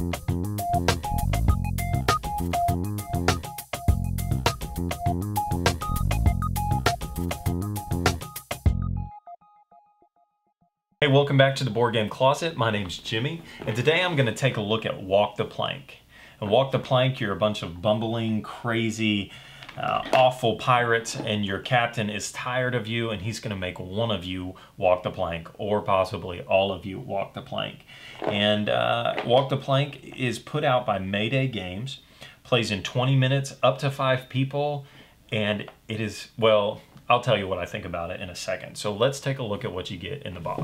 Hey, welcome back to the Board Game Closet. My name's Jimmy, and today I'm going to take a look at Walk the Plank. And Walk the Plank, you're a bunch of bumbling, crazy, awful pirates, and your captain is tired of you, and he's going to make one of you walk the plank, or possibly all of you walk the plank. And Walk the Plank is put out by Mayday Games, plays in 20 minutes, up to 5 people, and it is, well, I'll tell you what I think about it in a second. So let's take a look at what you get in the box.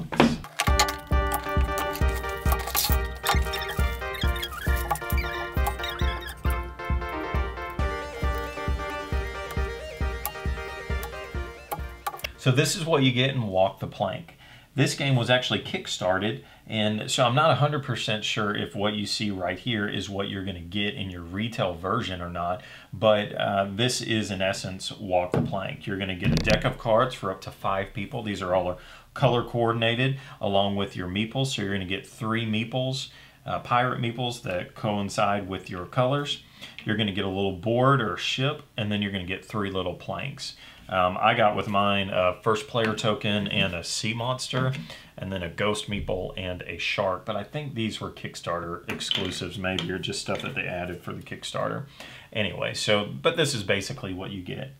So this is what you get in Walk the Plank. This game was actually kickstarted, and so I'm not 100% sure if what you see right here is what you're going to get in your retail version or not, but this is in essence Walk the Plank. You're going to get a deck of cards for up to 5 people. These are all color coordinated along with your meeples, so you're going to get 3 meeples, pirate meeples that coincide with your colors. You're going to get a little board or ship, and then you're going to get 3 little planks. I got with mine a first player token and a sea monster, and then a ghost meeple and a shark. But I think these were Kickstarter exclusives, maybe, or just stuff that they added for the Kickstarter. Anyway, so, but this is basically what you get.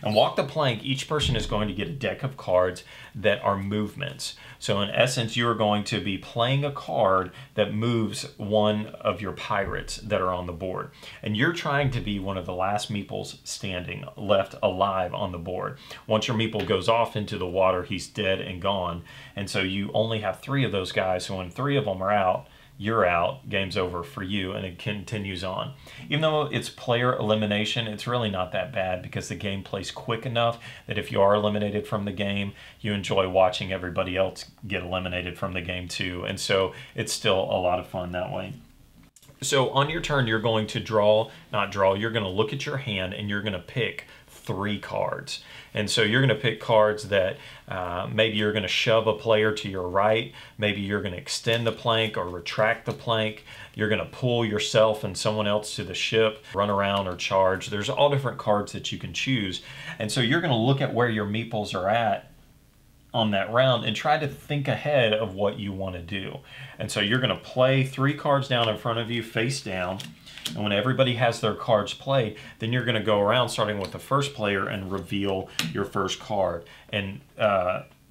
And Walk the Plank, each person is going to get a deck of cards that are movements. So in essence, you are going to be playing a card that moves one of your pirates that are on the board. And you're trying to be one of the last meeples standing left alive on the board. Once your meeple goes off into the water, he's dead and gone. And so you only have 3 of those guys. So when 3 of them are out, you're out, game's over for you, and it continues on. Even though it's player elimination, it's really not that bad because the game plays quick enough that if you are eliminated from the game, you enjoy watching everybody else get eliminated from the game too. And so it's still a lot of fun that way. So on your turn, you're going to you're going to look at your hand and you're going to pick 3 cards. And so you're going to pick cards that maybe you're going to shove a player to your right, maybe you're going to extend the plank or retract the plank, you're going to pull yourself and someone else to the ship, run around or charge. There's all different cards that you can choose. And so you're going to look at where your meeples are at on that round and try to think ahead of what you want to do. And so you're going to play 3 cards down in front of you face down. And when everybody has their cards played, then you're going to go around starting with the first player and reveal your first card and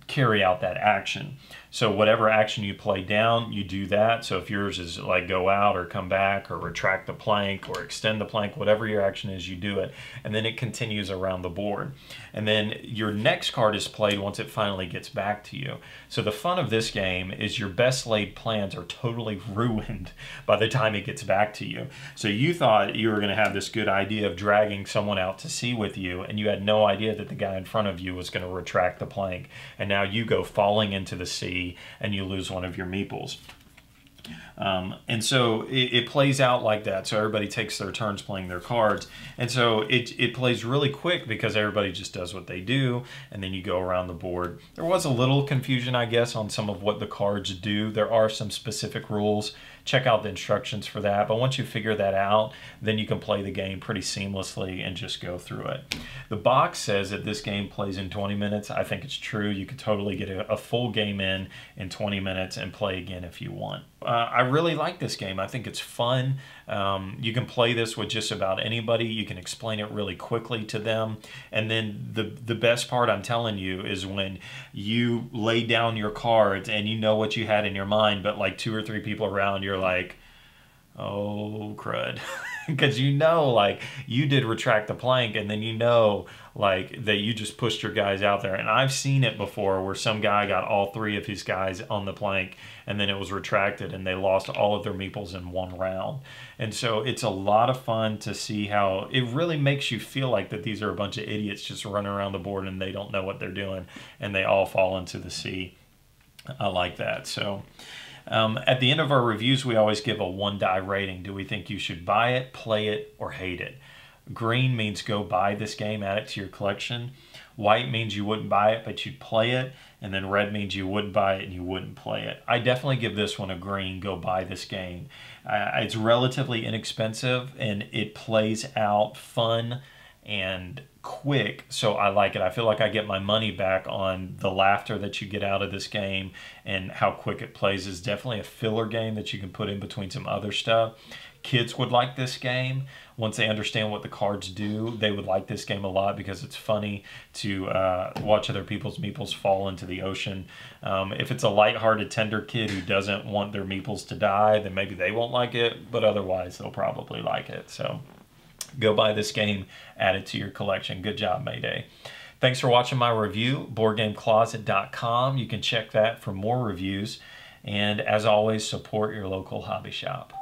carry out that action. So whatever action you play down, you do that. So if yours is like go out or come back or retract the plank or extend the plank, whatever your action is, you do it. And then it continues around the board. And then your next card is played once it finally gets back to you. So the fun of this game is your best laid plans are totally ruined by the time it gets back to you. So you thought you were going to have this good idea of dragging someone out to sea with you, and you had no idea that the guy in front of you was going to retract the plank. And now you go falling into the sea and you lose one of your meeples. And so it plays out like that. So everybody takes their turns playing their cards. And so it plays really quick because everybody just does what they do. And then you go around the board. There was a little confusion, I guess, on some of what the cards do. There are some specific rules. Check out the instructions for that. But once you figure that out, then you can play the game pretty seamlessly and just go through it. The box says that this game plays in 20 minutes. I think it's true. You could totally get a full game in 20 minutes and play again if you want. I really like this game. I think it's fun. You can play this with just about anybody. You can explain it really quickly to them. And then the best part, I'm telling you, is when you lay down your cards and you know what you had in your mind, but like 2 or 3 people around, you're like, oh crud. Because you know, like, you did retract the plank, and then you know, like, that you just pushed your guys out there. And I've seen it before where some guy got all 3 of his guys on the plank, and then it was retracted, and they lost all of their meeples in 1 round. And so it's a lot of fun to see how it really makes you feel like that these are a bunch of idiots just running around the board and they don't know what they're doing, and they all fall into the sea. I like that. So at the end of our reviews, we always give a 1 die rating. Do we think you should buy it, play it, or hate it? Green means go buy this game, add it to your collection. White means you wouldn't buy it, but you'd play it. And then red means you wouldn't buy it and you wouldn't play it. I definitely give this one a green. Go buy this game. It's relatively inexpensive and it plays out fun and quick, so I like it. I feel like I get my money back on the laughter that you get out of this game and how quick it plays. Is definitely a filler game that you can put in between some other stuff. Kids would like this game. Once they understand what the cards do, they would like this game a lot because it's funny to watch other people's meeples fall into the ocean. If it's a lighthearted, tender kid who doesn't want their meeples to die, then maybe they won't like it, but otherwise they'll probably like it. So go buy this game, add it to your collection. Good job, Mayday. Thanks for watching my review, BoardGameCloset.com. You can check that for more reviews. And as always, support your local hobby shop.